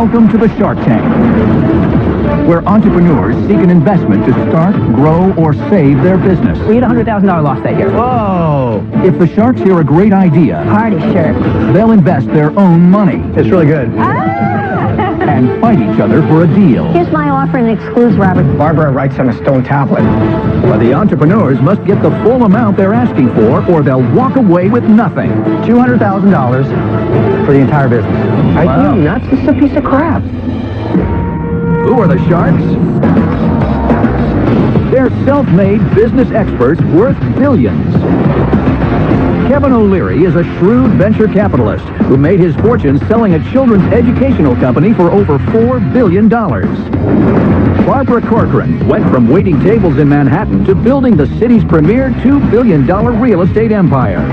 Welcome to the Shark Tank, where entrepreneurs seek an investment to start, grow, or save their business. We had a $100,000 loss that year. Whoa! If the sharks hear a great idea, Party shark. they'll invest their own money. It's really good. And fight each other for a deal. Here's my offer and excludes Robert. Barbara writes on a stone tablet. But the entrepreneurs must get the full amount they're asking for, or they'll walk away with nothing. $200,000 for the entire business. Wow. Are you nuts? This is a piece of crap. Who are the sharks? They're self-made business experts worth billions. Kevin O'Leary is a shrewd venture capitalist who made his fortune selling a children's educational company for over $4 billion. Barbara Corcoran went from waiting tables in Manhattan to building the city's premier $2 billion real estate empire.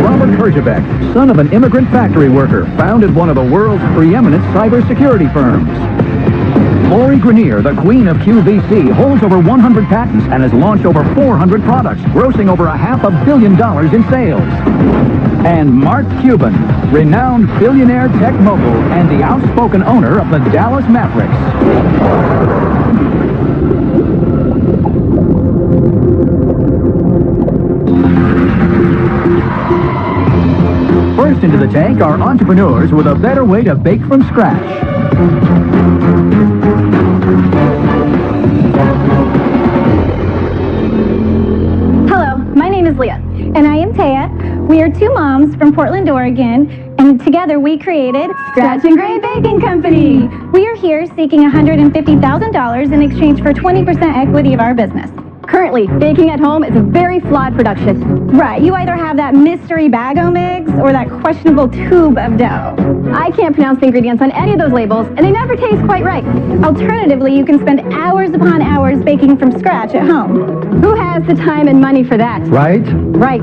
Robert Herjavec, son of an immigrant factory worker, founded one of the world's preeminent cybersecurity firms. Lori Grenier, the queen of QVC, holds over 100 patents and has launched over 400 products, grossing over $500 million in sales. And Mark Cuban, renowned billionaire tech mogul and the outspoken owner of the Dallas Mavericks. First into the tank are entrepreneurs with a better way to bake from scratch. Hello, my name is Leah. And I am Taya. We are two moms from Portland, Oregon, and together we created Scratch and Gray Baking Company. We are here seeking $150,000 in exchange for 20% equity of our business. Currently, baking at home is a very flawed production. Right, you either have that mystery Bago mix or that questionable tube of dough. I can't pronounce the ingredients on any of those labels, and they never taste quite right. Alternatively, you can spend hours upon hours baking from scratch at home. Who has the time and money for that? Right? Right.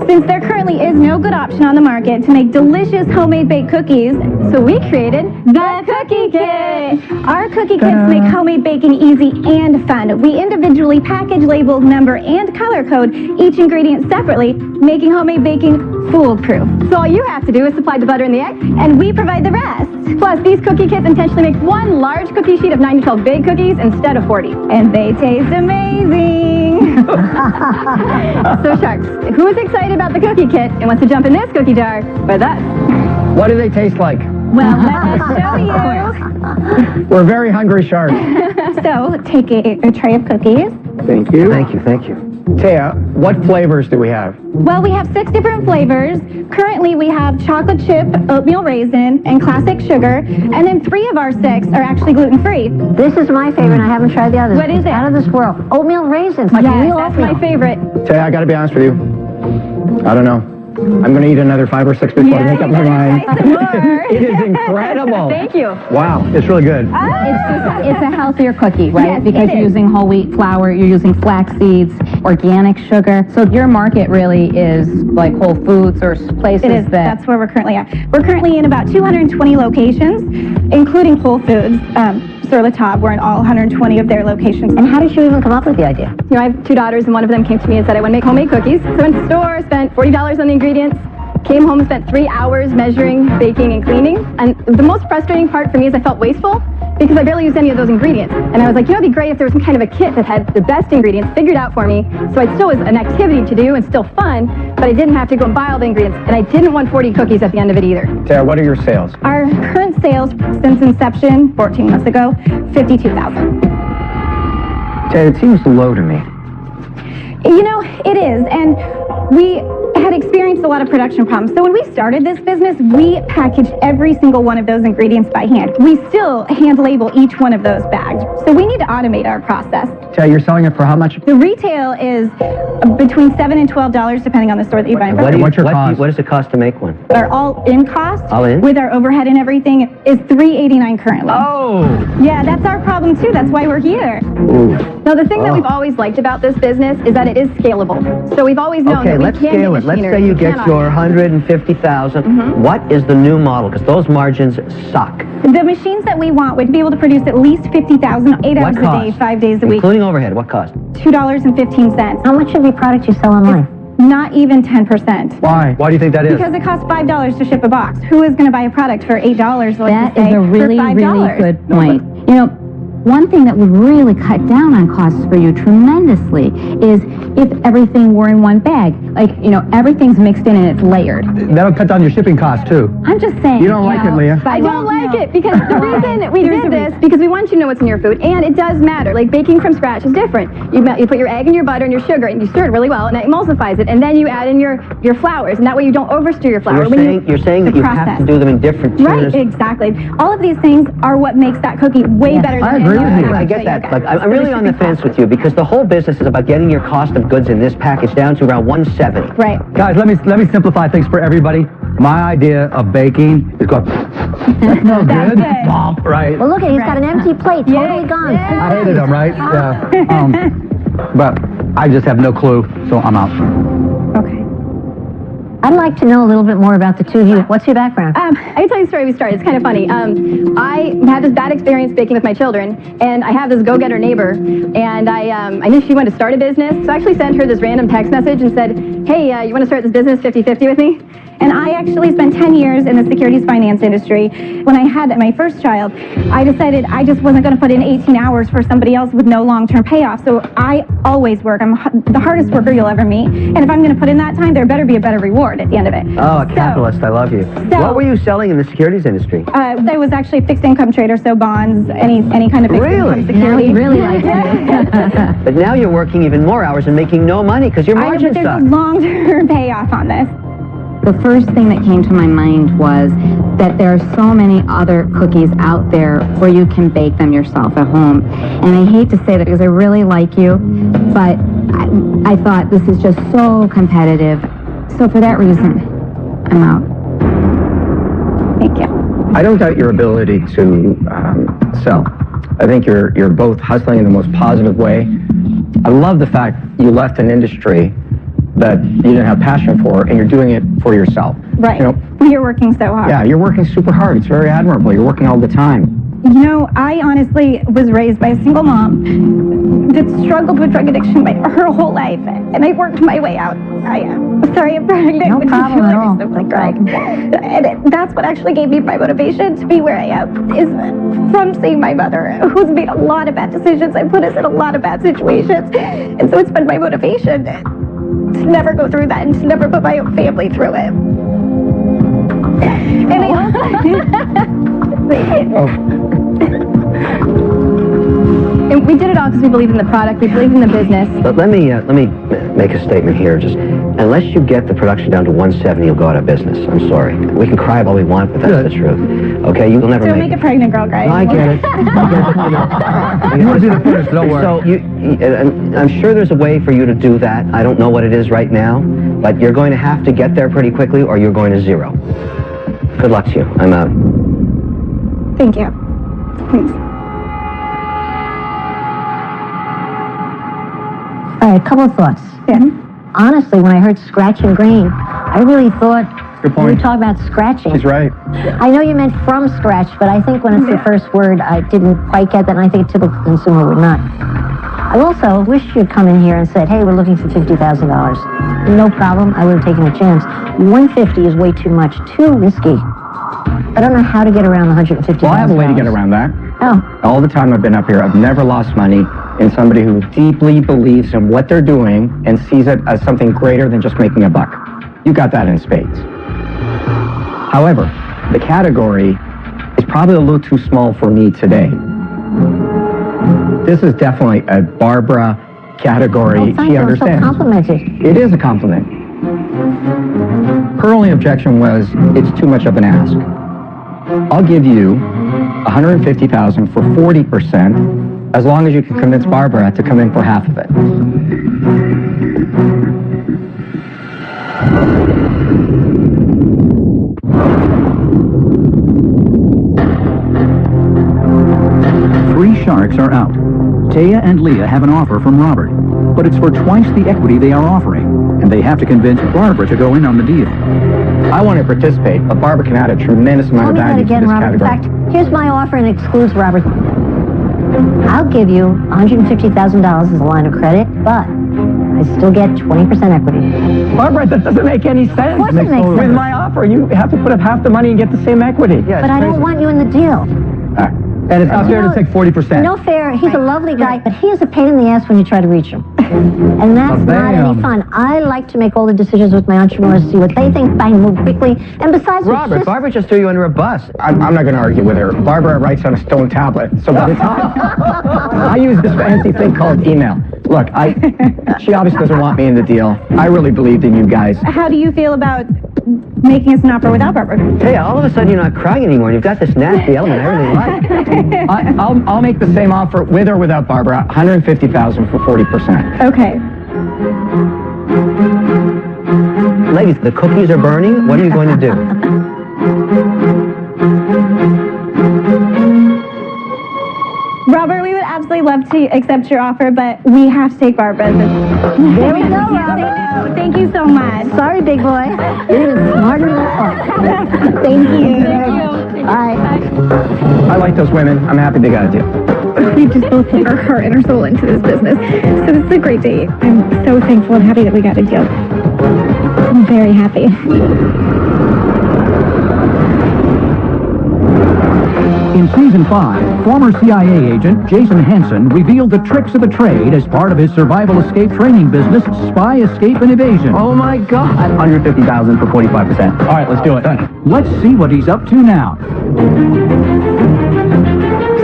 Since there currently is no good option on the market to make delicious homemade baked cookies, So we created the Cookie Kit! Our cookie kits make homemade baking easy and fun. We individually package, label, number, and color code each ingredient separately, making homemade baking foolproof. So all you have to do is supply the butter and the egg. And we provide the rest. Plus, these cookie kits intentionally make one large cookie sheet of 9 to 12 big cookies instead of 40. And they taste amazing! So sharks, who is excited about the cookie kit and wants to jump in this cookie jar with us? What do they taste like? Well, let us show you. We're very hungry sharks. So, take a tray of cookies. Thank you. Thank you, thank you. Taya, what flavors do we have? Well, we have 6 different flavors. Currently, we have chocolate chip, oatmeal raisin, and classic sugar. And then 3 of our 6 are actually gluten-free. This is my favorite. I haven't tried the others. What is it? Out of this world. Oatmeal raisins. Like Yes, real that's oatmeal. my favorite. Taya, I gotta be honest with you. I don't know. I'm gonna eat another 5 or 6 before I make up my mind. It is incredible. Thank you. Wow, it's really good. It's a healthier cookie, right? Yes, because it you're is. using whole wheat flour, you're using flax seeds, organic sugar. So your market really is like Whole Foods or places It is. that... That's where we're currently at. We're currently in about 220 locations, including Whole Foods. Sur La Table, we're in all 120 of their locations. And how did you even come up with the idea? You know, I have 2 daughters, and one of them came to me and said I want to make homemade cookies. So I went to the store, spent $40 on the ingredients, came home, spent 3 hours measuring, baking, and cleaning. And the most frustrating part for me is I felt wasteful because I barely used any of those ingredients. And I was like, you know, it'd be great if there was some kind of a kit that had the best ingredients figured out for me, so it still was an activity to do and still fun, but I didn't have to go and buy all the ingredients. And I didn't want 40 cookies at the end of it either. Taya, what are your sales? Our current sales since inception, 14 months ago, 52,000. Taya, it seems low to me. You know, it is, and we had experienced a lot of production problems. So when we started this business, we packaged every single one of those ingredients by hand. We still hand label each one of those bags. So we need to automate our process. Taya, you're selling it for how much? The retail is between $7 and $12 depending on the store that you buy it from. What's your cost? What does it cost to make one? Our all-in cost, All in? with our overhead and everything, is $389 currently. Oh! Yeah, that's our problem too. That's why we're here. Now, the thing that we've always liked about this business is that it is scalable. So we've always known Okay, that we let's can scale get it. Let's machinery. say you We get can your automate. $150,000. What is the new model? Because those margins suck. The machines that we want would be able to produce at least 50,000, 8 hours What a day, cost? 5 days a week. Including overhead, what cost? $2.15. How much of your product you sell online? Not even 10%. Why? Why do you think that is? Because it costs $5 to ship a box. Who is going to buy a product for $8, That is a really, really good point. You know, one thing that would really cut down on costs for you tremendously is if everything were in one bag. Like, you know, everything's mixed in and it's layered. That'll cut down your shipping costs, too. I'm just saying. You don't like it, Leah? I don't like it because the reason we did this, because we want you to know what's in your food, and it does matter. Like, baking from scratch is different. You put your egg and your butter and your sugar, and you stir it really well, and that emulsifies it, and then you add in your flours, and that way you don't overstir your flour. You're saying that you have to do them in different tiers. Right, exactly. All of these things are what makes that cookie way better than I agree with you. I get that. Like, I'm really on the fence with you because the whole business is about getting your cost of goods in this package down to around $170. Right. Guys, let me simplify things for everybody. My idea of baking is going, that smells good. Bump, right? Well, look at he's got an empty plate, totally gone. I hated them, right? Yeah. But I just have no clue, so I'm out. Okay. I'd like to know a little bit more about the two of you. What's your background? I can tell you a story. We started. It's kind of funny. I had this bad experience baking with my children, and I have this go-getter neighbor, and I knew she wanted to start a business, so I actually sent her this random text message and said, hey, you want to start this business 50-50 with me? And I actually spent 10 years in the securities finance industry. When I had my first child, I decided I just wasn't going to put in 18 hours for somebody else with no long-term payoff. So I always work. I'm the hardest worker you'll ever meet. And if I'm going to put in that time, there better be a better reward at the end of it. Oh, a capitalist. I love you. What were you selling in the securities industry? I was actually a fixed income trader, so bonds, any kind of fixed income security. Now he really likes it. But now you're working even more hours and making no money because your margins There's suck. a long-term payoff on this. The first thing that came to my mind was that there are so many other cookies out there where you can bake them yourself at home. And I hate to say that because I really like you, but I thought this is just so competitive. So for that reason, I'm out. Thank you. I don't doubt your ability to sell. I think you're both hustling in the most positive way. I love the fact you left an industry that you didn't have passion for, and you're doing it for yourself. Right. You know, You're working so hard. yeah, you're working super hard. It's very admirable. You're working all the time. You know, I honestly was raised by a single mom that struggled with drug addiction her whole life, and I worked my way out. Sorry, I'm pregnant. No but problem at all. I'm crying. And that's what actually gave me my motivation to be where I am, is from seeing my mother, who's made a lot of bad decisions and put us in a lot of bad situations. And so it's been my motivation to never go through that and to never put my own family through it. And I also... And we did it all because we believe in the product, we believe in the business. But let me make a statement here. Just unless you get the production down to 170, you'll go out of business. I'm sorry. We can cry all we want, but that's the truth. Okay, you'll never Don't make make a pregnant girl cry. No, I get it. You want to be the first, don't worry. So I'm sure there's a way for you to do that. I don't know what it is right now, but you're going to have to get there pretty quickly, or you're going to zero. Good luck to you. I'm out. Thank you. Thanks. All right, a couple of thoughts. Yeah. Honestly, when I heard scratch and grain, I really thought Good you were point. talking about scratching. She's right. I know you meant from scratch, but I think when it's the first word, I didn't quite get that, and I think a typical consumer would not. I also wish you'd come in here and said, hey, we're looking for $50,000. No problem, I would have taken a chance. 150 is way too much, too risky. I don't know how to get around the $150,000. Well, I have a way to get around that. Oh. All the time I've been up here, I've never lost money in somebody who deeply believes in what they're doing and sees it as something greater than just making a buck. You got that in spades. However, the category is probably a little too small for me today. This is definitely a Barbara category. Oh, thank She you. I'm so understands. complimented. It is a compliment. Her only objection was it's too much of an ask. I'll give you $150,000 for 40%, as long as you can convince Barbara to come in for half of it. Three sharks are out. Taya and Leah have an offer from Robert, but it's for twice the equity they are offering, and they have to convince Barbara to go in on the deal. I want to participate, but Barbara can add a tremendous amount Tell of me that value to again, this Robert. In category. fact, here's my offer and excludes Robert. I'll give you $150,000 as a line of credit, but I still get 20% equity. Barbara, that doesn't make any sense. Of course it makes sense. With my offer, you have to put up half the money and get the same equity. Yeah, But I don't want you in the deal. And it's not fair to take 40%. No fair. He's a lovely guy, but he is a pain in the ass when you try to reach him. And that's not any fun. I like to make all the decisions with my entrepreneurs, see what they think, bang, move quickly. And besides, Robert, Barbara just threw you under a bus. I'm not going to argue with her. Barbara writes on a stone tablet. So by the time I use this fancy thing called email. Look, she obviously doesn't want me in the deal. I really believed in you guys. How do you feel about making us an offer without Barbara? Hey, all of a sudden you're not crying anymore. You've got this nasty element I really like. I'll make the same offer with or without Barbara. $150,000 for 40%. Okay. Ladies, the cookies are burning. What are you going to do? Robert, we would absolutely love to accept your offer, but we have to take Barbara's. There we go, Robert. Thank you so much. Sorry, big boy. You're even smarter than I thought. Thank you. Bye. I like those women. I'm happy they got a deal. We've just both put our heart and our soul into this business. So this is a great day. I'm so thankful and happy that we got a deal. I'm very happy. In Season 5, former CIA agent Jason Henson revealed the tricks of the trade as part of his survival escape training business, Spy Escape and Evasion. Oh my God. $150,000 for 45%. All right, let's do it. Let's see what he's up to now.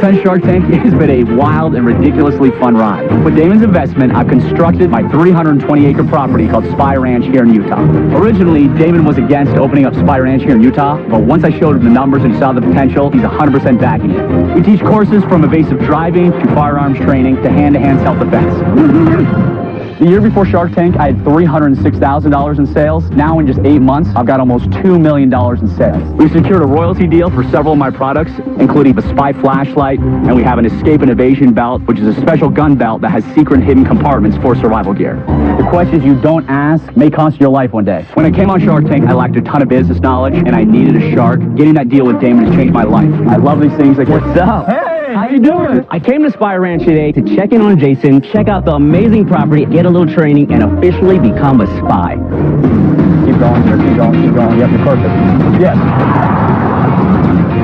Since Shark Tank, it has been a wild and ridiculously fun ride. With Damon's investment, I've constructed my 320-acre property called Spy Ranch here in Utah. Originally, Damon was against opening up Spy Ranch here in Utah, but once I showed him the numbers and he saw the potential, he's 100% backing it. We teach courses from evasive driving to firearms training to hand-to-hand self-defense. The year before Shark Tank, I had $306,000 in sales. Now in just 8 months, I've got almost $2 million in sales. We've secured a royalty deal for several of my products, including the Spy flashlight, and we have an escape and evasion belt, which is a special gun belt that has secret hidden compartments for survival gear. The questions you don't ask may cost you your life one day. When I came on Shark Tank, I lacked a ton of business knowledge, and I needed a shark. Getting that deal with Damon has changed my life. I love these things like, what's up? Hey, how you doing? I came to Spy Ranch today to check in on Jason, check out the amazing property, get a little training, and officially become a spy. Keep going, sir. Keep going, keep going. Yep, you're perfect. Yes.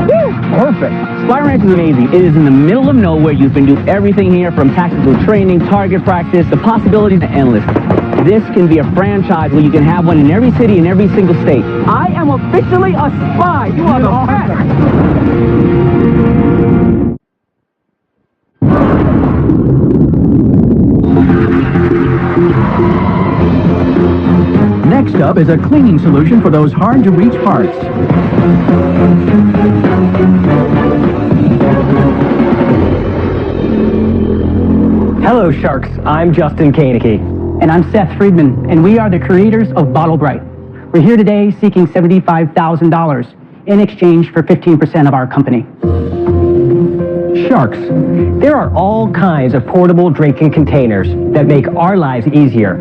Woo! Perfect. Spy Ranch is amazing. It is in the middle of nowhere. You can do everything here from tactical training, target practice. The possibilities are endless. This can be a franchise where you can have one in every city in every single state. I am officially a spy. You are the best. Next up is a cleaning solution for those hard-to-reach parts. Hello, Sharks. I'm Justin Koenigke. And I'm Seth Friedman, and we are the creators of Bottle Bright. We're here today seeking $75,000 in exchange for 15% of our company. Sharks. There are all kinds of portable drinking containers that make our lives easier.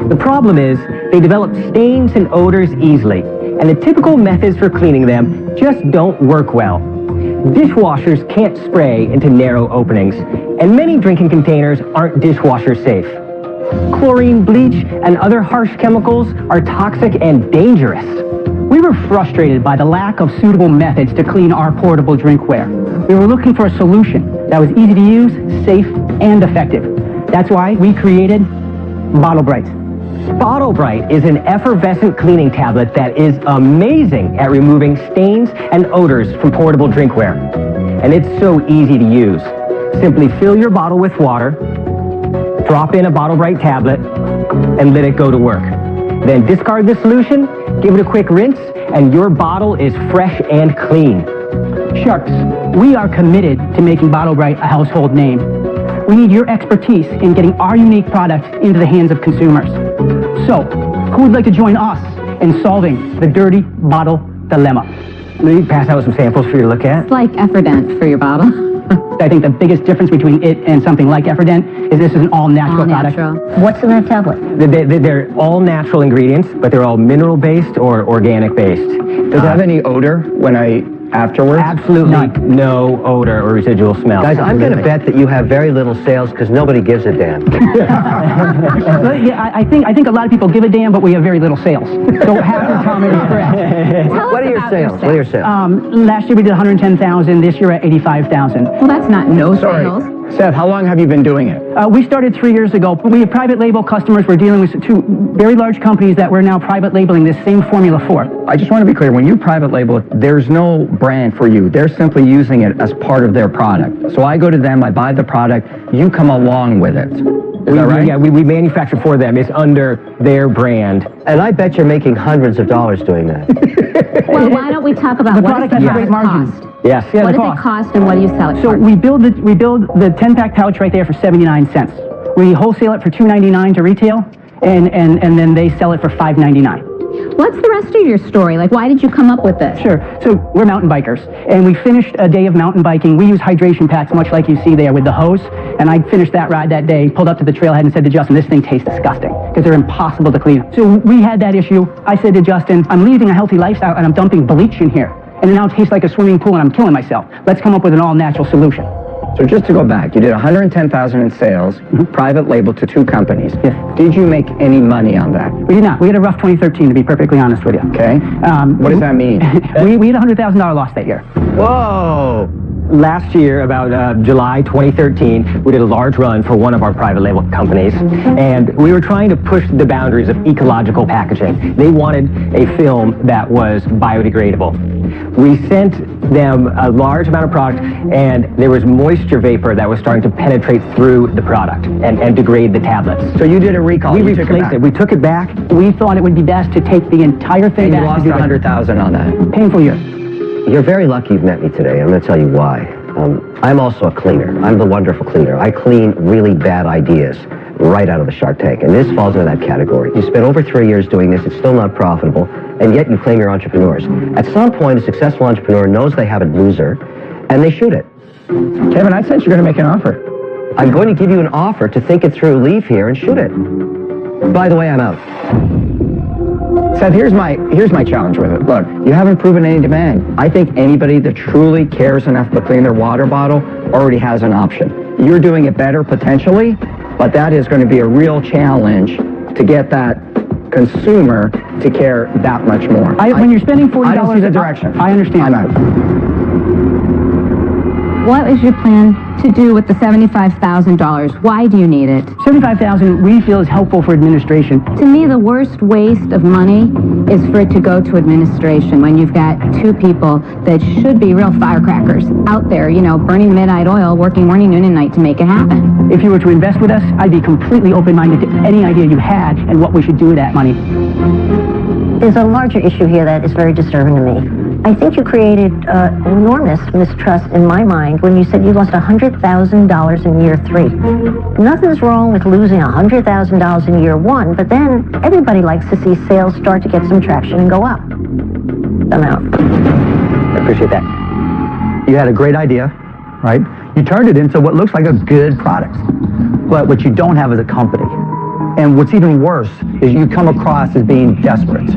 The problem is they develop stains and odors easily, and the typical methods for cleaning them just don't work well. Dishwashers can't spray into narrow openings, and many drinking containers aren't dishwasher safe. Chlorine, bleach, and other harsh chemicals are toxic and dangerous. We were frustrated by the lack of suitable methods to clean our portable drinkware. We were looking for a solution that was easy to use, safe, and effective. That's why we created Bottle Bright. Bottle Bright is an effervescent cleaning tablet that is amazing at removing stains and odors from portable drinkware. And it's so easy to use. Simply fill your bottle with water, drop in a Bottle Bright tablet, and let it go to work. Then discard the solution, give it a quick rinse, and your bottle is fresh and clean. Sharks, we are committed to making Bottle Bright a household name. We need your expertise in getting our unique product into the hands of consumers. So, who would like to join us in solving the dirty bottle dilemma? Let me pass out some samples for you to look at. It's like Efferdent for your bottle. I think the biggest difference between it and something like Efferdent is this is an all-natural product. What's in that tablet? They're all natural ingredients, but they're all mineral-based or organic-based. Does it have any odor when I afterwards? Absolutely no odor or residual smell. Guys, I'm going to bet that you have very little sales because nobody gives a damn. Yeah, I think a lot of people give a damn, but we have very little sales. So half your comment is correct. What are your sales? What are your sales? Last year we did 110,000. This year at 85,000. Well, that's not no sales. Seth, how long have you been doing it? We started 3 years ago. We have private label customers. We're dealing with two very large companies that we're now private labeling this same formula for. I just want to be clear, when you private label it, there's no brand for you. They're simply using it as part of their product. So I go to them, I buy the product, you come along with it. Is that right? Yeah, we manufacture for them. It's under their brand. And I bet you're making hundreds of dollars doing that. Well, why don't we talk about The what product does has the great product margins. cost? Yes. Yeah, What the does it cost and what do you sell it So for? we build the 10-pack pouch right there for 79 cents. We wholesale it for $2.99 to retail, and then they sell it for $5.99. What's the rest of your story? Like, why did you come up with this? Sure. So we're mountain bikers, and we finished a day of mountain biking. We use hydration packs, much like you see there with the hose. And I finished that ride that day, pulled up to the trailhead and said to Justin, this thing tastes disgusting, because they're impossible to clean. So we had that issue. I said to Justin, I'm leading a healthy lifestyle, and I'm dumping bleach in here. And it now tastes like a swimming pool, and I'm killing myself. Let's come up with an all-natural solution. So just to go back, you did 110,000 in sales, private label to 2 companies. Yeah. Did you make any money on that? We did not. We had a rough 2013, to be perfectly honest with you. Okay. What does that mean? we had a $100,000 loss that year. Whoa! Last year, about July 2013, we did a large run for one of our private label companies, and we were trying to push the boundaries of ecological packaging. They wanted a film that was biodegradable. We sent them a large amount of product, and there was moisture vapor that was starting to penetrate through the product and degrade the tablets. So you did a recall. We You took replaced it. We took it back. We thought it would be best to take the entire thing And you back. lost 100,000 on that. Painful year. You're very lucky you've met me today. I'm going to tell you why. I'm also a cleaner. I'm the wonderful cleaner. I clean really bad ideas right out of the Shark Tank, and this falls into that category. You spent over 3 years doing this. It's still not profitable, and yet you claim you're entrepreneurs. At some point, a successful entrepreneur knows they have a loser, and they shoot it. Kevin, I said you're going to make an offer. I'm going to give you an offer to think it through, leave here, and shoot it. By the way, I'm out. Seth, here's my challenge with it. Look, you haven't proven any demand. I think anybody that truly cares enough to clean their water bottle already has an option. You're doing it better potentially, but that is going to be a real challenge to get that consumer to care that much more. When you're spending $40, I don't see the direction. I understand. I'm out. What is your plan to do with the $75,000? Why do you need it? $75,000 we feel is helpful for administration. To me, the worst waste of money is for it to go to administration when you've got 2 people that should be real firecrackers out there, you know, burning midnight oil, working morning, noon, and night to make it happen. If you were to invest with us, I'd be completely open-minded to any idea you had and what we should do with that money. There's a larger issue here that is very disturbing to me. I think you created enormous mistrust in my mind when you said you lost $100,000 in year 3. Nothing's wrong with losing $100,000 in year 1, but then everybody likes to see sales start to get some traction and go up. I'm out. I appreciate that. You had a great idea, right? You turned it into what looks like a good product. But what you don't have is a company. And what's even worse is you come across as being desperate,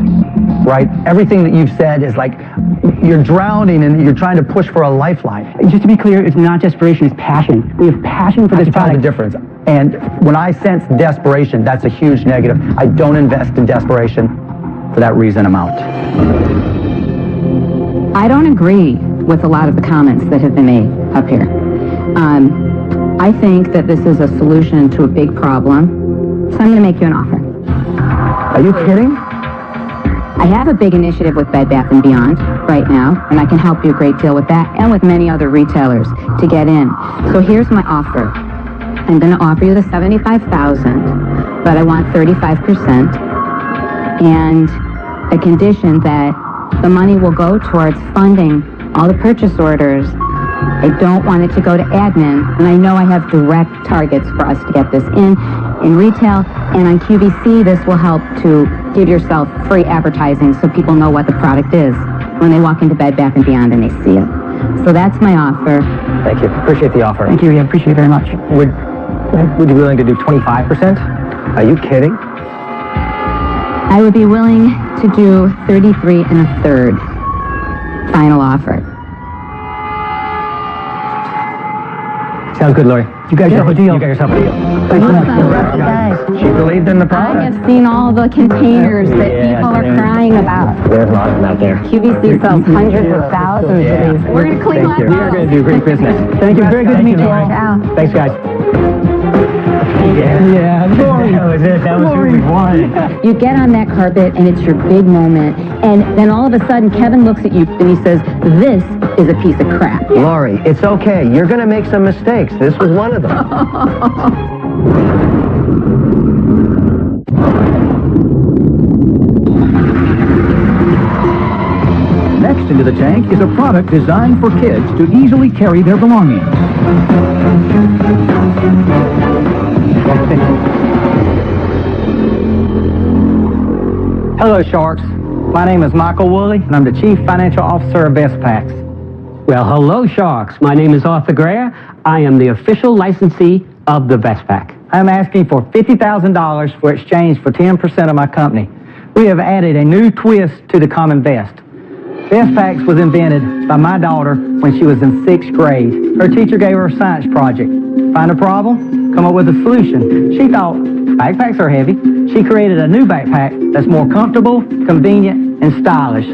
right? Everything that you've said is like you're drowning and you're trying to push for a lifeline. Just to be clear, it's not desperation, it's passion. We have passion for this That's product. the difference. And when I sense desperation, that's a huge negative. I don't invest in desperation. For that reason, I'm out. I don't agree with a lot of the comments that have been made up here. I think that this is a solution to a big problem. So I'm going to make you an offer. Are you kidding? I have a big initiative with Bed Bath & Beyond right now, and I can help you a great deal with that and with many other retailers to get in. So here's my offer. I'm going to offer you the $75,000, but I want 35% and a condition that the money will go towards funding all the purchase orders. I don't want it to go to admin, and I know I have direct targets for us to get this in retail, and on QVC this will help to give yourself free advertising so people know what the product is when they walk into Bed Bath & Beyond and they see it. So that's my offer. Thank you. Appreciate the offer. Thank you, I appreciate it very much. Would you be willing to do 25%? Are you kidding? I would be willing to do 33 1/3 final offer. Sounds good, Lori. You guys have a deal. You got yourself a deal. Thanks so much. You guys. She believed in the I product. have seen all the containers that Yeah, people are yeah. crying about. There's a lot of them out there. QVC sells hundreds of thousands of these. We're going to clean Thank you. up. We are going to do great business. Thank you. Very good to meet you. Ciao. Thanks, guys. Yeah, Lori. That was it. That was who we wanted. You get on that carpet and it's your big moment, and then all of a sudden Kevin looks at you and he says, "This is a piece of crap." Lori, it's okay. You're going to make some mistakes. This was one of them. Next into the tank is a product designed for kids to easily carry their belongings. Hello, Sharks. My name is Michael Woolley, and I'm the Chief Financial Officer of Bestpacks. Well, hello, Sharks. My name is Arthur Greer. I am the official licensee of the Bestpack. I'm asking for $50,000 for exchange for 10% of my company. We have added a new twist to the common vest. Bestpacks was invented by my daughter when she was in 6th grade. Her teacher gave her a science project. Find a problem, come up with a solution. She thought, backpacks are heavy. She created a new backpack that's more comfortable, convenient, and stylish.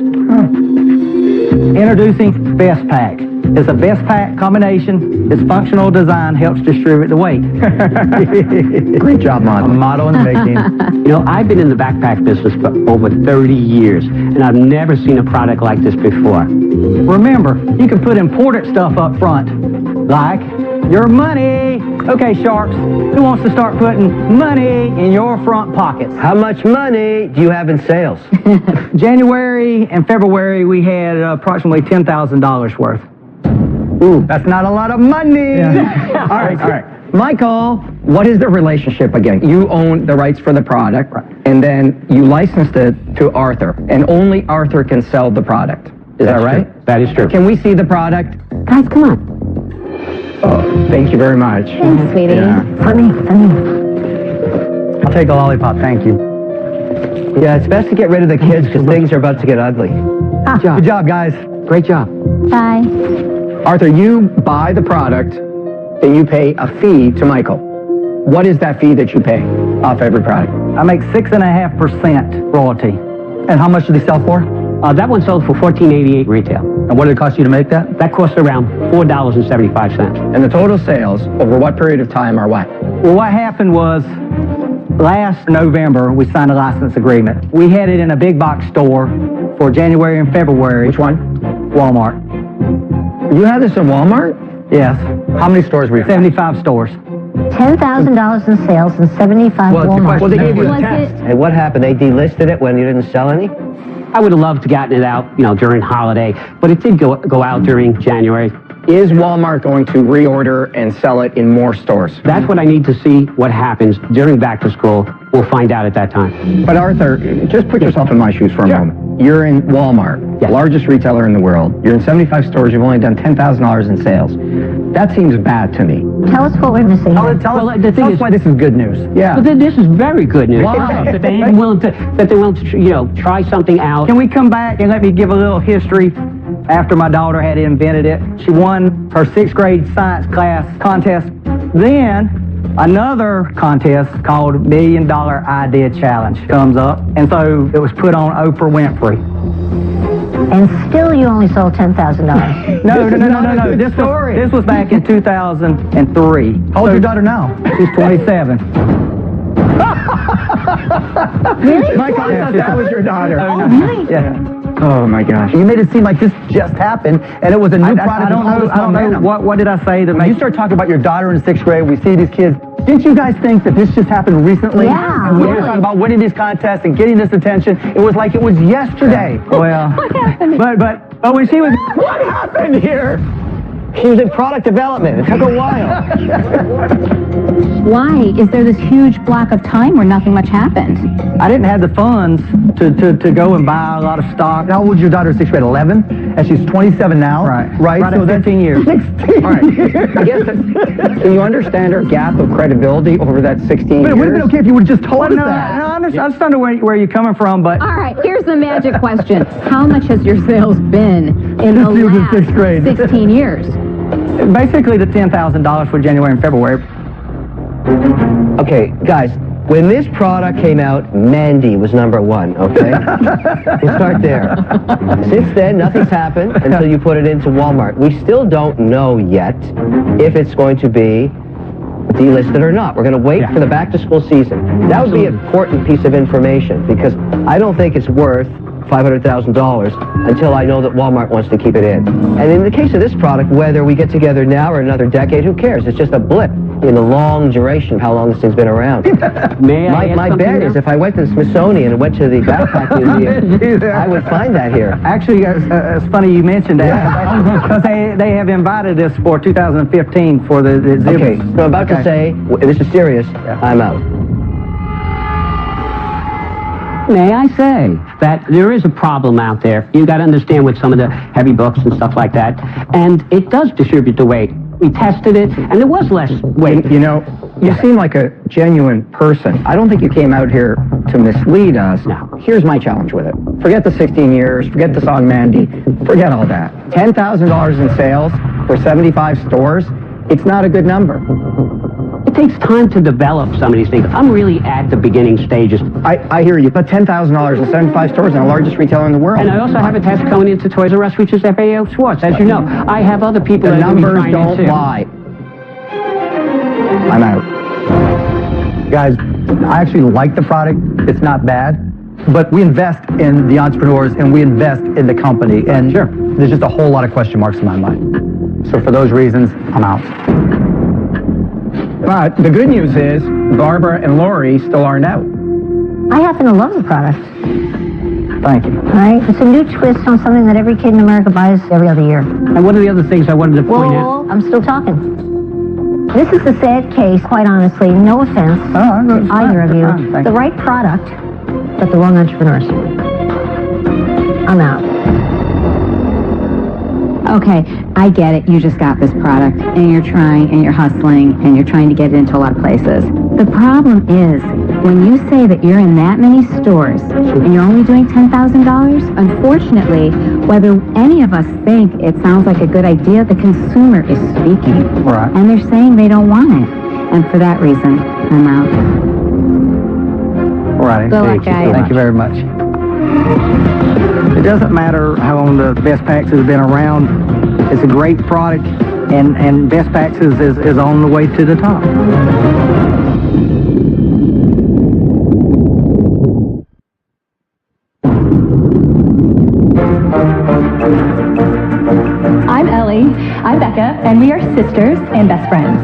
Introducing Bestpack. It's a Bestpack combination. Its functional design helps distribute the weight. Great job, model. A model in the making. You know, I've been in the backpack business for over 30 years, and I've never seen a product like this before. Remember, you can put important stuff up front, like your money. Okay, Sharks, who wants to start putting money in your front pockets? How much money do you have in sales? January and February, we had approximately $10,000 worth. Ooh, that's not a lot of money. Yeah. All right. Michael, what is the relationship again? You own the rights for the product, and then you licensed it to Arthur, and only Arthur can sell the product. Is that right? True. That is true. Can we see the product? Guys, come on. Oh, thank you very much. Thanks, sweetie. Funny. I'll take a lollipop, thank you. Yeah, it's best to get rid of the kids because things are about to get ugly. Good job, guys. Great job. Bye. Arthur, you buy the product, then you pay a fee to Michael. What is that fee that you pay off every product? I make 6.5% royalty. And how much do they sell for? That one sold for $14.88 retail. And what did it cost you to make that? That cost around $4.75. And the total sales over what period of time are what? Well, what happened was last November, we signed a license agreement. We had it in a big box store for January and February. Which one? Walmart. You had this in Walmart? Yes. How many stores were you? 75 stores. $10,000 in sales and 75 Walmart. Well, they gave you a Was test. it? And what happened? They delisted it when you didn't sell any? I would have loved to gotten it out, during holiday, but it did go out during January. Is Walmart going to reorder and sell it in more stores? That's what I need to see what happens during back to school. We'll find out at that time. But Arthur, just put yourself in my shoes for a moment. You're in Walmart, Yes. largest retailer in the world. You're in 75 stores. You've only done $10,000 in sales. That seems bad to me. Tell us what we're missing. Tell Well, us, the thing is- why this is good news. Yeah. But this is very good news. Why? That they're willing to, try something out. Can we come back and let me give a little history? After my daughter had invented it, she won her 6th grade science class contest. Then another contest called $1 Million Idea Challenge comes up. And so it was put on Oprah Winfrey. And still you only sold $10,000. No. This was back in 2003. How old's your daughter now? She's 27. Really? Michael, I thought that was your daughter. Oh, really? Yeah. Oh my gosh. You made it seem like this just happened, and it was a new product. I don't know. What did I say that When you start talking about your daughter in 6th grade, we see these kids. Didn't you guys think that this just happened recently? Yeah, And when you really. were talking about winning these contests and getting this attention, it was like it was yesterday. Well, but when she was, What happened here? He was in product development. It took a while. Why is there this huge block of time where nothing much happened? I didn't have the funds to go and buy a lot of stock. How old is your daughter in 6th grade? 11? And she's 27 now? Right. Right? Right at 15 years. 16 All right. years. I guess can you understand her gap of credibility over that 16 years? But it would have been okay if you would have just told us No, that. I understand where you're coming from, but All right, here's the magic question. How much has your sales been in the Since you was in last 6th grade. 16 years? Basically the $10,000 for January and February. Okay, guys, when this product came out, Mandy was #1, okay? We'll start there. Since then, nothing's happened until you put it into Walmart. We still don't know yet if it's going to be delisted or not. We're going to wait for the back-to-school season. That would be an important piece of information because I don't think it's worth $500,000 until I know that Walmart wants to keep it in. And in the case of this product, whether we get together now or another decade, who cares? It's just a blip in the long duration of how long this thing's been around. My bet is if I went to the Smithsonian and went to the Backpack Museum, I would find that here. Actually, it's funny you mentioned that because they have invited us for 2015 for the exhibit. Okay, so I'm about to say, this is serious, I'm out. May I say that there is a problem out there. You got to understand with some of the heavy books and stuff like that, and it does distribute the weight. We tested it, and there was less weight. You know, you seem like a genuine person. I don't think you came out here to mislead us. No. Here's my challenge with it. Forget the 16 years, forget the song Mandy, forget all that. $10,000 in sales for 75 stores, it's not a good number. It takes time to develop some of these things. I'm really at the beginning stages. I hear you, but $10,000 in 75 stores and the largest retailer in the world. And I also have a test going into Toys R Us, which is FAO Schwartz. As you know, I have other people the that numbers are don't into. lie. I'm out. Guys, I actually like the product. It's not bad. But we invest in the entrepreneurs and we invest in the company. And there's just a whole lot of question marks in my mind. So for those reasons, I'm out. But the good news is Barbara and Lori still aren't out. I happen to love the product. Thank you. All right? It's a new twist on something that every kid in America buys every other year. And one of the other things I wanted to point out. Whoa, I'm still talking. This is a sad case, quite honestly. No offense to either of you. The right product, but the wrong entrepreneurs. I'm out. Okay, I get it. You just got this product, and you're trying, and you're hustling, and you're trying to get it into a lot of places. The problem is, when you say that you're in that many stores, and you're only doing $10,000, unfortunately, whether any of us think it sounds like a good idea, the consumer is speaking. Right. And they're saying they don't want it. And for that reason, I'm out. All right. Good luck, guys. Thank you very much. It doesn't matter how long the Best Packs has been around. It's a great product, and Best Packs is on the way to the top. I'm Ellie. I'm Becca, and we are sisters and best friends.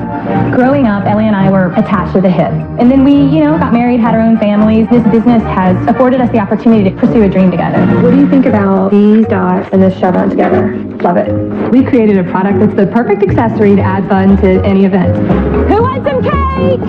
Growing up, Ellie and I were attached to the hip. And then we, got married, had our own families. This business has afforded us the opportunity to pursue a dream together. What do you think about these dots and this chevron together? Love it. We created a product that's the perfect accessory to add fun to any event. Who wants some cake?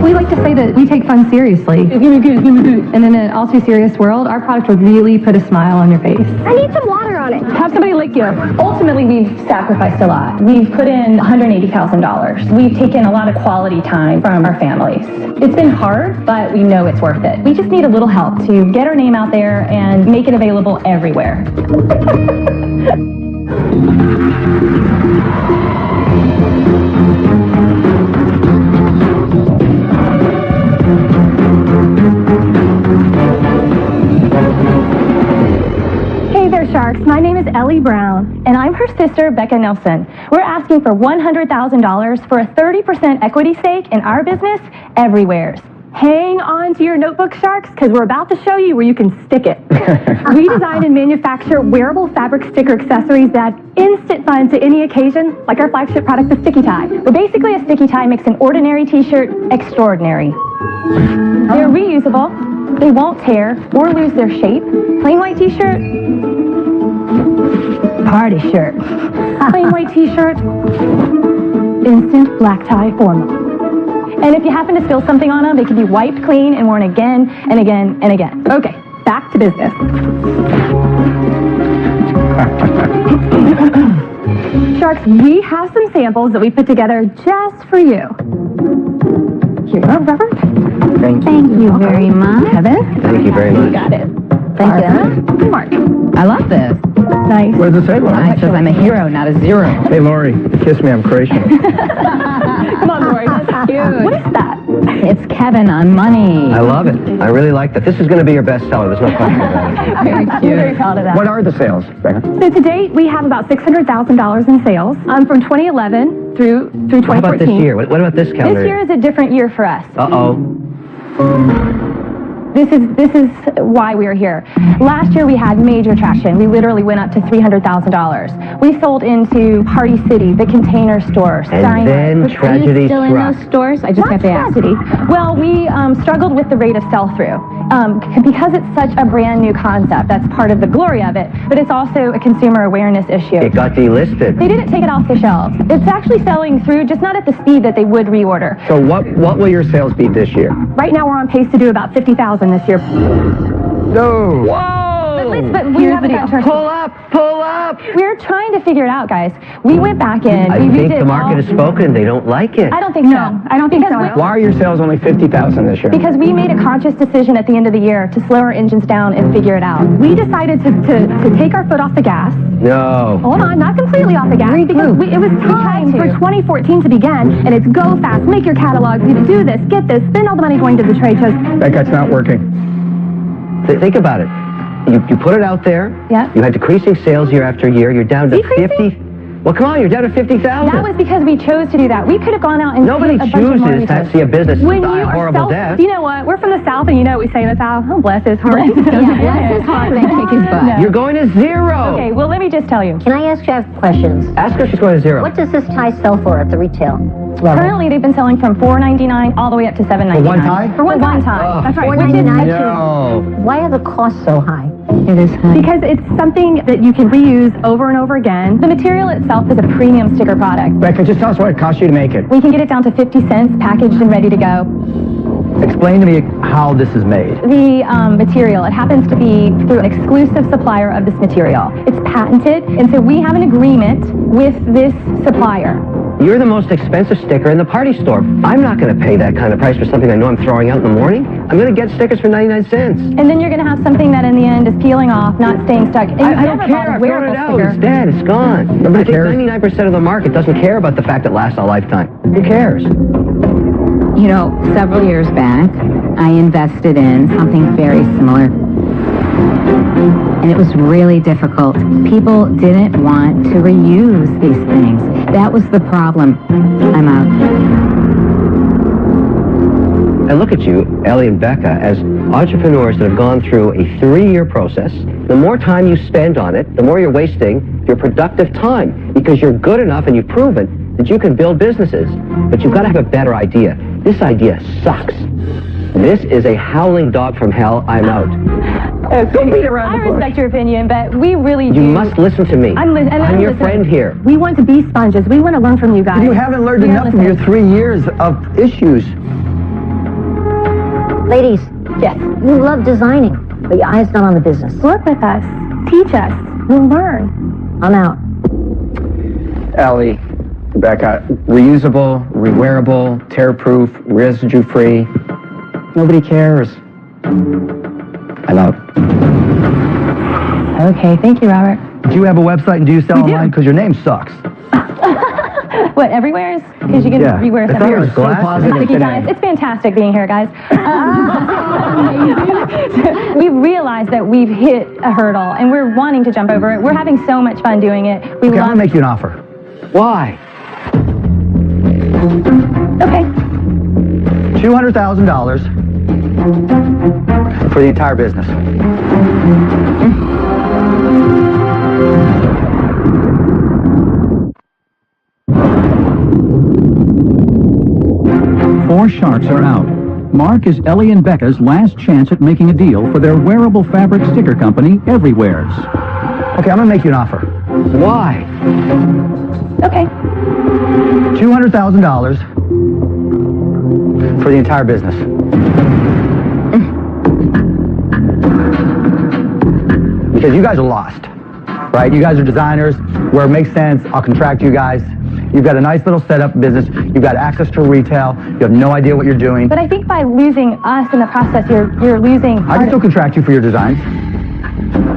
We like to say that we take fun seriously. Give me good, give me good. And in an all too serious world, our product will really put a smile on your face. I need some water on it. Have somebody lick you. Ultimately, we've sacrificed a lot. We've put in $180,000. We've taken a lot of quality time from our families. It's been hard, but we know it's worth it. We just need a little help to get our name out there and make it available everywhere. Hey there, Sharks. My name is Ellie Brown, and I'm her sister, Becca Nelson. We're asking for $100,000 for a 30% equity stake in our business, Everywheres. Hang on to your notebook, Sharks, because we're about to show you where you can stick it. We design and manufacture wearable fabric sticker accessories that add instant fun to any occasion, like our flagship product, the Sticky Tie. Where basically a sticky tie makes an ordinary t-shirt extraordinary. They're reusable, they won't tear or lose their shape. Plain white t-shirt, party shirt. Plain white t-shirt, instant black tie formal. And if you happen to spill something on them, they can be wiped clean and worn again and again and again. Okay, back to business. Sharks, we have some samples that we put together just for you. Here you go, Robert. Thank you very much. Heaven. Thank you very much. You got it. Thank you. Mark. I love this. Nice. What does it say, Lori? It says I'm a hero, not a zero. Hey, Lori, kiss me, I'm Croatian. Come on, Lori. That's cute. What is that? It's Kevin on money. I love it. I really like that. This is going to be your best seller. There's no question about it. Very I'm cute. very proud of that. What are the sales, Becca? So to date, we have about $600,000 in sales from 2011 through 2014. How about this year? What about this calendar This year is a different year for us. Uh-oh. This is why we are here. Last year we had major traction. We literally went up to $300,000. We sold into Party City, the Container Store, And then tragedy Still in struck. those stores? I just have to ask. Tragedy. Well, we struggled with the rate of sell-through. Because it's such a brand new concept, that's part of the glory of it, but it's also a consumer awareness issue. It got delisted. They didn't take it off the shelves. It's actually selling through, just not at the speed that they would reorder. So what will your sales be this year? Right now we're on pace to do about $50,000 this year. No. Whoa! But we haven't gotten to our- Pull up! Pull up! We're trying to figure it out, guys. We went back in. I we think redid the market has spoken. They don't like it. I don't think so. I don't think so. Why are your sales only 50,000 this year? Because we made a conscious decision at the end of the year to slow our engines down and figure it out. We decided to take our foot off the gas. No. Hold on, not completely off the gas. Because it was time for 2014 to begin, and it's go fast, make your catalogs, do this, get this, spend all the money going to the trade shows. Becca, it's not working. Think about it. You put it out there. Yeah. You had decreasing sales year after year. You're down to Decreasing? 50. Well, come on, you're down to 50,000. That was because we chose to do that. We could have gone out and Nobody seen a bunch of more chooses to retailers. see a business When die you a are horrible death. You know what? We're from the South, and you know what we say in the South. Oh, bless his heart. Bless his heart, then kick his butt. No. You're going to zero. Okay, well, let me just tell you. Can I ask you questions? Ask her if she's going to zero. What does this tie sell for at the retail level? Currently, they've been selling from $4.99 all the way up to $7.99. For one tie? For one tie. Oh, That's right. $4.99. No. Why are the costs so high? It is high. Because it's something that you can reuse over and over again. The material itself is a premium sticker product. Becca, just tell us what it costs you to make it. We can get it down to 50 cents, packaged and ready to go. Explain to me how this is made. The material, it happens to be through an exclusive supplier of this material. It's patented, and so we have an agreement with this supplier. You're the most expensive sticker in the party store. I'm not going to pay that kind of price for something I know I'm throwing out in the morning. I'm going to get stickers for 99 cents. And then you're going to have something that in the end is peeling off, not staying stuck. And I you don't never care. bought a I've thrown wearable it out. sticker. It's dead. It's gone. I think cares? 99% of the market doesn't care about the fact it lasts a lifetime. Who cares? You know, several years back, I invested in something very similar. And it was really difficult. People didn't want to reuse these things. That was the problem. I'm out. And look at you, Ellie and Becca, as entrepreneurs that have gone through a 3-year process. The more time you spend on it, the more you're wasting your productive time because you're good enough and you've proven that you can build businesses. But you've got to have a better idea. This idea sucks. This is a howling dog from hell. I'm out. Don't beat around the bush. I respect your opinion, but we really do. You must listen to me. I'm your listening. friend here. We want to be sponges. We want to learn from you guys. You haven't learned We are enough from your listening. 3 years of issues. Ladies, Yes. you love designing, but your eye's not on the business. Work with us. Teach us. We'll learn. I'm out. Ellie, Becca, reusable, rewearable, tear-proof, residue-free. Nobody cares. I'm out. Okay, thank you, Robert. Do you have a website and do you sell We do. online? Because your name sucks. What, everywhere? Because you can Yeah. rewear I stuff. thought it was So glasses. positive Thank you, guys. today. It's fantastic being here, guys. We realized that we've hit a hurdle, and we're wanting to jump over it. We're having so much fun doing it. We Okay, I'm love going to make you an offer. Why? Okay. $200,000 for the entire business. Four sharks are out. Mark is Ellie and Becca's last chance at making a deal for their wearable fabric sticker company, Everywheres. Okay, I'm going to make you an offer. Why? Okay. $200,000 for the entire business. Because you guys are lost, right? You guys are designers. Where it makes sense, I'll contract you guys. You've got a nice little setup business. You've got access to retail. You have no idea what you're doing. But I think by losing us in the process, you're losing. I can still contract you for your designs.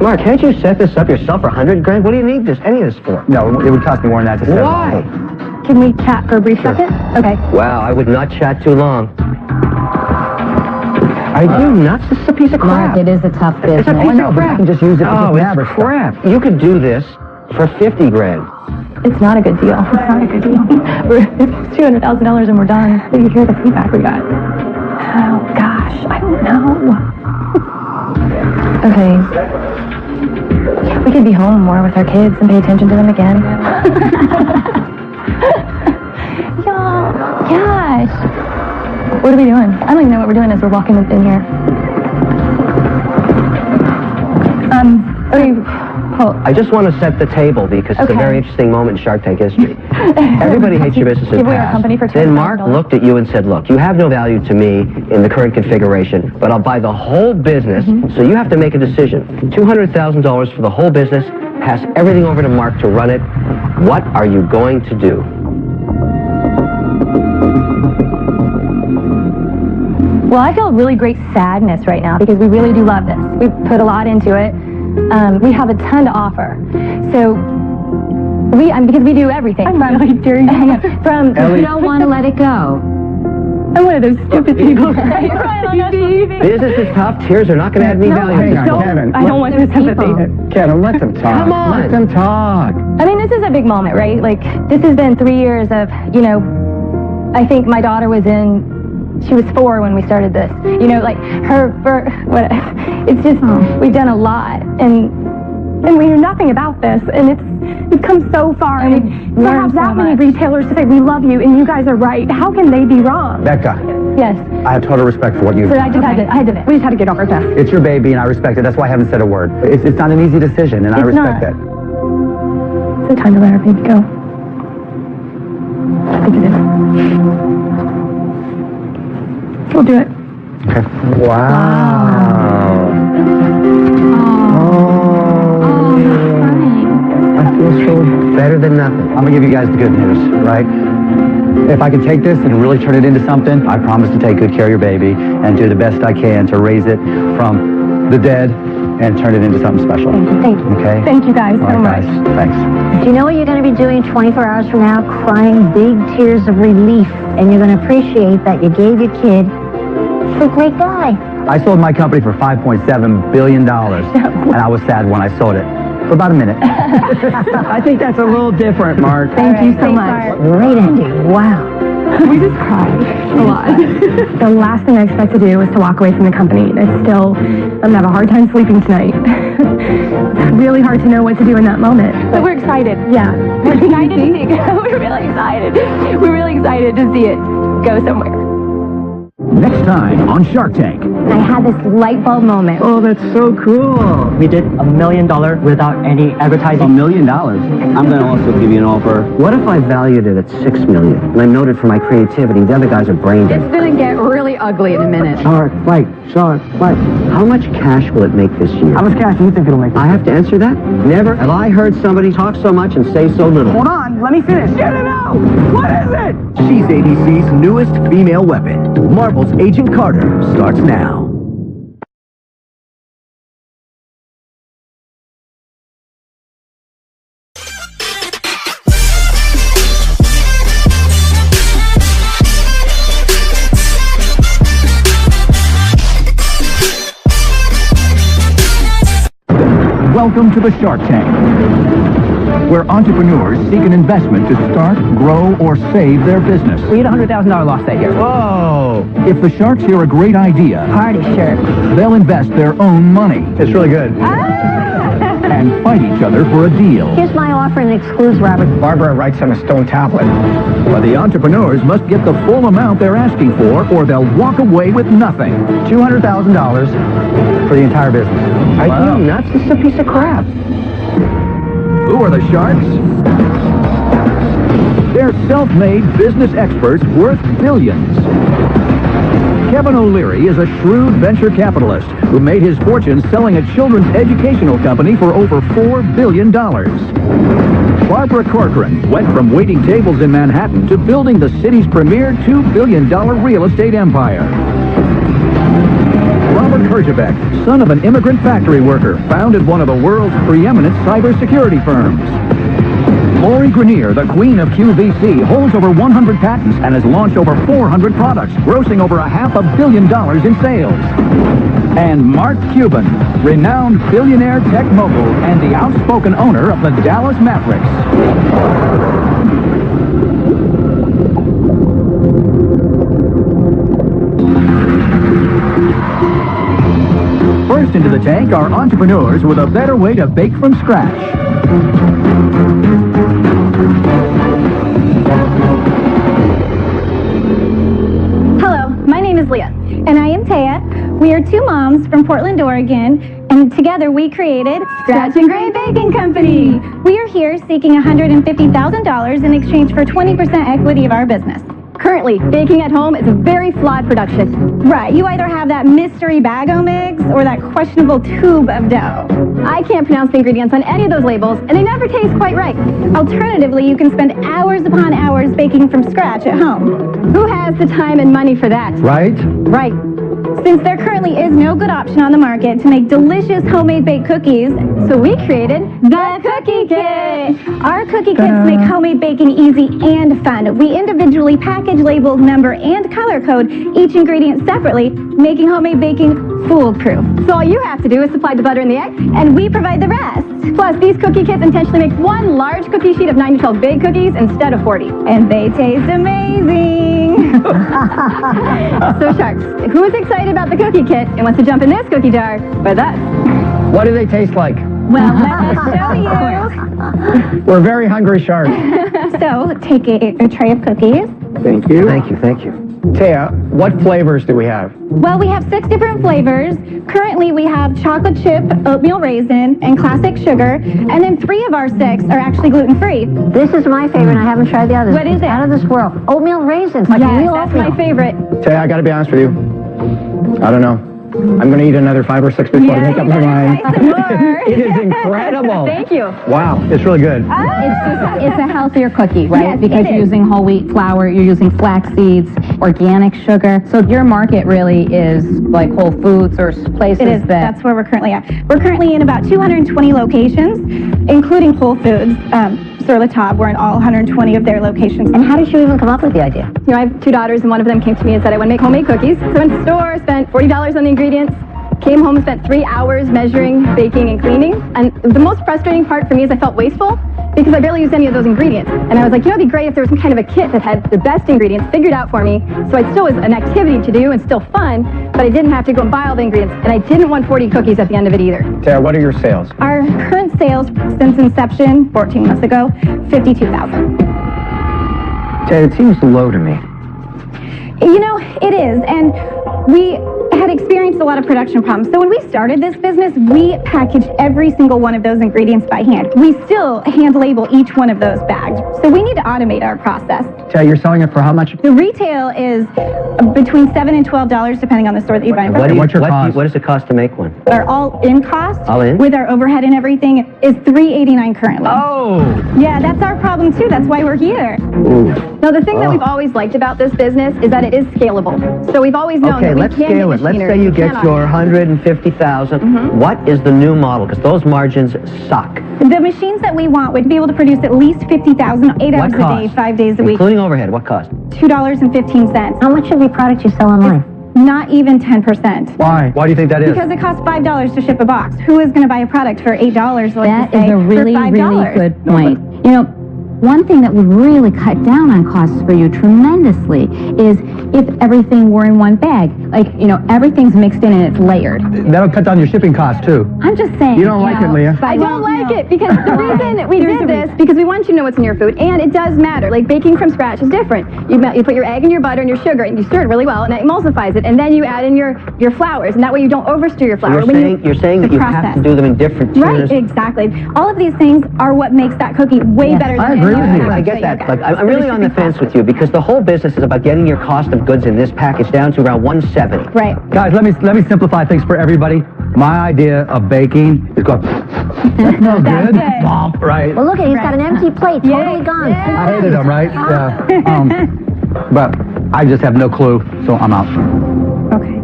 Mark, can't you set this up yourself for 100 grand? What do you need any of this for? No, it would cost me more than that to set it all Why? up. Can we chat for a brief second? Okay. Wow, I would not chat too long. Are you nuts? This is a piece of crap. Mark, it is a tough business. It's a piece of crap. You can just use it for Oh, just it's average stuff. crap. You could do this for 50 grand. It's not a good deal. It's not a good deal. It's $200,000 and we're done. Did you hear the feedback we got? Oh, gosh. I don't know. Okay. We could be home more with our kids and pay attention to them again. Gosh. What are we doing? I don't even know what we're doing as we're walking in here. Okay. I just want to set the table because it's a very interesting moment in Shark Tank history. Everybody hates your business in the Give away our past. company for Then Mark $200,000. looked at you and said, look, you have no value to me in the current configuration, but I'll buy the whole business, so you have to make a decision. $200,000 for the whole business, pass everything over to Mark to run it. What are you going to do? Well, I feel really great sadness right now because we really do love this. We put a lot into it. We have a ton to offer. So, because we do everything. I'm really doing from You don't want to let it go. I'm one of those stupid people. Right? Business is tough. Tears are not going to add any value. Kevin. I don't want to sympathy. Kevin, let them talk. Come on. Let them talk. I mean, this is a big moment, right? Like, this has been 3 years of, I think my daughter she was 4 when we started this. Like it's just, we've done a lot, and we knew nothing about this, and we've come so far, and to have that many retailers to say, we love you, and you guys are right, how can they be wrong? Becca, Yes. I have total respect for what you've So done. we just had to get over this. It's your baby, and I respect it. That's why I haven't said a word. It's not an easy decision, and I It's respect not. that. It's time to let our baby go. I think it is. We'll do it. Okay. Wow. I feel so better than nothing. I'm gonna give you guys the good news, right? If I can take this and really turn it into something, I promise to take good care of your baby and do the best I can to raise it from the dead and turn it into something special. Thank you. Okay? Thank you guys All so right, much. guys. Thanks. Do you know what you're going to be doing 24 hours from now? Crying big tears of relief. And you're going to appreciate that you gave your kid to a great guy. I sold my company for $5.7 billion, and I was sad when I sold it. For about a minute. I think that's a little different, Mark. Thank you so much. Great ending. Wow. We just cried a lot. The last thing I expect to do is to walk away from the company. I'm gonna have a hard time sleeping tonight. It's really hard to know what to do in that moment. But we're excited. Yeah. We're excited to see it go. We're really excited. We're really excited to see it go somewhere. Next time on Shark Tank. I had this light bulb moment. Oh, that's so cool. We did $1 million without any advertising. $1 million? I'm going to also give you an offer. What if I valued it at $6 million? And I'm noted for my creativity. The other guys are brain dead. It's going to get really ugly in a minute. Shark, fight. How much cash will it make this year? How much cash do you think it'll make? I have to answer that? Never have I heard somebody talk so much and say so little. Hold on, let me finish. Get it out! What is it? She's ADC's newest female weapon. Marvel's Agent Carter starts now. Welcome to the Shark Tank, where entrepreneurs seek an investment to start, grow, or save their business. We had a $100,000 loss that year. Whoa! If the sharks hear a great idea, Party shirt. they'll invest their own money It's really good. and fight each other for a deal. Here's my offer and excludes Robert. Barbara writes on a stone tablet. But the entrepreneurs must get the full amount they're asking for, or they'll walk away with nothing. $200,000 for the entire business. Are you nuts? This is a piece of crap. Who are the sharks? They're self-made business experts worth billions. Kevin O'Leary is a shrewd venture capitalist who made his fortune selling a children's educational company for over $4 billion. Barbara Corcoran went from waiting tables in Manhattan to building the city's premier $2 billion real estate empire. Robert Kurzebek, son of an immigrant factory worker, founded one of the world's preeminent cybersecurity firms. Lori Grenier, the queen of QVC, holds over 100 patents and has launched over 400 products, grossing over $500 million in sales. And Mark Cuban, renowned billionaire tech mogul and the outspoken owner of the Dallas Mavericks. First into the tank are entrepreneurs with a better way to bake from scratch. Hello, my name is Leah. And I am Taya. We are two moms from Portland, Oregon, and together we created Scratch and Grade Baking Company. We are here seeking $150,000 in exchange for 20% equity of our business. Currently, baking at home is a very flawed production. Right, you either have that mystery Bago mix or that questionable tube of dough. I can't pronounce the ingredients on any of those labels, and they never taste quite right. Alternatively, you can spend hours upon hours baking from scratch at home. Who has the time and money for that? Right? Right. Since there currently is no good option on the market to make delicious homemade baked cookies, so we created the Cookie Kit. Our cookie kits make homemade baking easy and fun. We individually package, label, number, and color code each ingredient separately, making homemade baking foolproof. So all you have to do is supply the butter and the egg, and we provide the rest. Plus, these cookie kits intentionally make one large cookie sheet of 9 to 12 big cookies instead of 40. And they taste amazing. So Sharks, who is excited about the cookie kit and wants to jump in this cookie jar with us? What do they taste like? Well, let me show you. We're very hungry sharks. So, take a tray of cookies. Thank you. Thank you, thank you. Taya, what flavors do we have? Well, we have 6 different flavors. Currently, we have chocolate chip, oatmeal raisin, and classic sugar. And then 3 of our 6 are actually gluten-free. This is my favorite, and I haven't tried the others. What is it? Out of this world. Oatmeal raisins. Yes, real that's oatmeal. my favorite. Taya, I gotta be honest with you. I don't know. I'm going to eat another 5 or 6 before I make up my mind. It is incredible. Thank you. Wow. It's really good. It's a healthier cookie, right? Yes, because it you're is. using whole wheat flour, you're using flax seeds, organic sugar. So your market really is like Whole Foods or places It is. That's where we're currently at. We're currently in about 220 locations, including Whole Foods. Sur La Table, we're in all 120 of their locations. And how did you even come up with the idea? You know, I have 2 daughters, and one of them came to me and said I want to make homemade cookies. So I went to the store, spent $40 on the ingredients, came home and spent 3 hours measuring, baking, and cleaning. And the most frustrating part for me is I felt wasteful because I barely used any of those ingredients. And I was like, you know, it'd be great if there was some kind of a kit that had the best ingredients figured out for me, so it still was an activity to do and still fun, but I didn't have to go and buy all the ingredients. And I didn't want 40 cookies at the end of it either. Taya, what are your sales? Our current sales since inception, 14 months ago, 52,000. Taya, it seems low to me. You know, it is, and we had experienced a lot of production problems. So when we started this business, we packaged every single one of those ingredients by hand. We still hand label each one of those bags. So we need to automate our process. Taya, you're selling it for how much? The retail is between $7 and $12, depending on the store that you buy from. What's your cost? What does it cost to make one? Our all-in cost, All in? with our overhead and everything, is $389 currently. Oh! Yeah, that's our problem too. That's why we're here. Ooh. Now, the thing that we've always liked about this business is that it is scalable. So we've always known Okay, that we let's can scale get it. Let's machinery. say you We get can your automate. $150,000. What is the new model? Because those margins suck. The machines that we want would be able to produce at least 50,000, 8 hours What a cost? day, 5 days a week. Including overhead, what cost? $2.15. How much of your product you sell online? Not even 10%. Why? Why do you think that is? Because it costs $5 to ship a box. Who is going to buy a product for $8? That is a really, for $5? really good point. You know, one thing that would really cut down on costs for you tremendously is if everything were in one bag. Like, you know, everything's mixed in and it's layered. That'll cut down your shipping costs, too. I'm just saying. You don't like it, Leah? I don't like it because the reason we did this, because we want you to know what's in your food, and it does matter. Like baking from scratch is different. You put your egg and your butter and your sugar, and you stir it really well, and it emulsifies it, and then you add in your flours, and that way you don't overstir your flour. You're saying that you have to do them in different tiers. Right, exactly. All of these things are what makes that cookie way better than I agree with you. I get that, but I'm really on the fence with you because the whole business is about getting your cost of goods in this package down to around $170. Right. Guys, let me simplify things for everybody. My idea of baking is going, that smells That's good. good. Bump, right? Well, look at it. He's got an empty plate. Totally gone. I hated them, right? Yeah. But I just have no clue, so I'm out. Okay.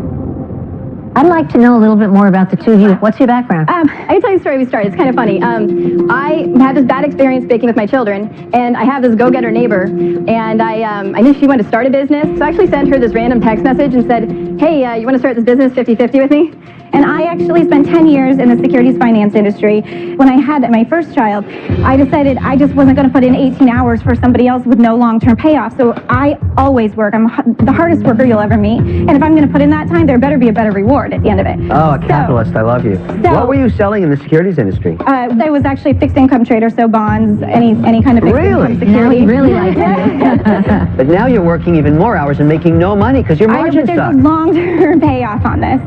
I'd like to know a little bit more about the two of you. What's your background? I can tell you a story. We started. It's kind of funny. I had this bad experience baking with my children, and I have this go-getter neighbor, and I knew she wanted to start a business, so I actually sent her this random text message and said, hey, you want to start this business 50-50 with me? And I actually spent 10 years in the securities finance industry. When I had my first child, I decided I just wasn't going to put in 18 hours for somebody else with no long-term payoff. So I always work. I'm the hardest worker you'll ever meet. And if I'm going to put in that time, there better be a better reward at the end of it. Oh, a capitalist. I love you. What were you selling in the securities industry? I was actually a fixed income trader, so bonds, any kind of fixed income security. Now really like it. But now you're working even more hours and making no money because your margins suck. There's a long-term payoff on this.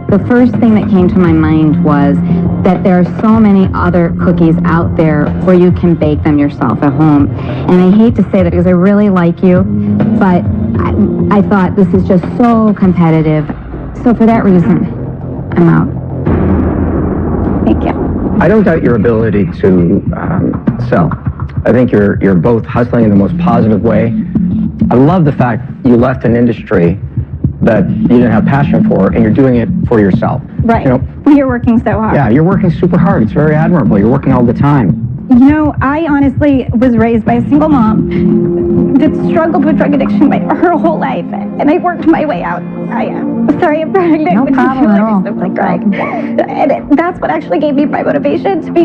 The first thing that came to my mind was that there are so many other cookies out there where you can bake them yourself at home. And I hate to say that because I really like you, but I thought this is just so competitive. So for that reason, I'm out. Thank you. I don't doubt your ability to sell. I think you're both hustling in the most positive way. I love the fact you left an industry that you didn't have passion for, and you're doing it for yourself. Right. You know, you're working so hard. yeah, you're working super hard. It's very admirable. You're working all the time. You know, I honestly was raised by a single mom that struggled with drug addiction her whole life, and I worked my way out. Sorry, I'm pregnant. No problem at all. And that's what actually gave me my motivation to be where